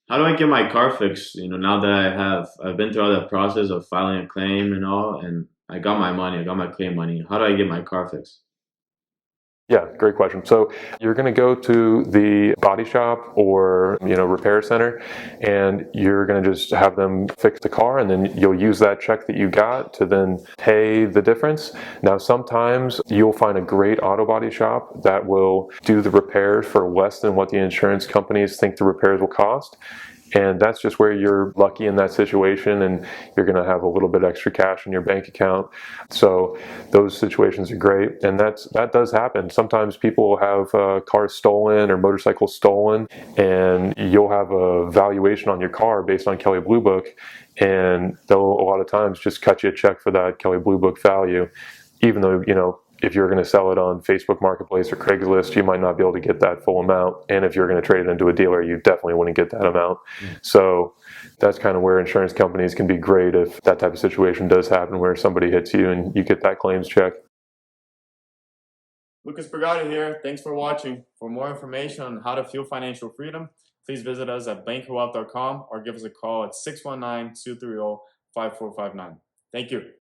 How do I get my car fixed? Now that I've been through all that process of filing a claim and all, and I got my money, I got my claim money. How do I get my car fixed? Yeah, great question. So you're going to go to the body shop or repair center, and you're going to just have them fix the car, and then you'll use that check that you got to then pay the difference. Now, sometimes you'll find a great auto body shop that will do the repairs for less than what the insurance companies think the repairs will cost. And that's just where you're lucky in that situation, and you're going to have a little bit extra cash in your bank account. So those situations are great, and that does happen. Sometimes people will have cars stolen or motorcycles stolen, and you'll have a valuation on your car based on Kelley Blue Book, and they'll a lot of times just cut you a check for that Kelley Blue Book value, even though if you're going to sell it on Facebook Marketplace or Craigslist, you might not be able to get that full amount. And if you're going to trade it into a dealer, you definitely wouldn't get that amount. So that's kind of where insurance companies can be great if that type of situation does happen where somebody hits you and you get that claims check. Lucas Bergado here. Thanks for watching. For more information on how to feel financial freedom, please visit us at bankerwealth.com or give us a call at 619-230-5459. Thank you.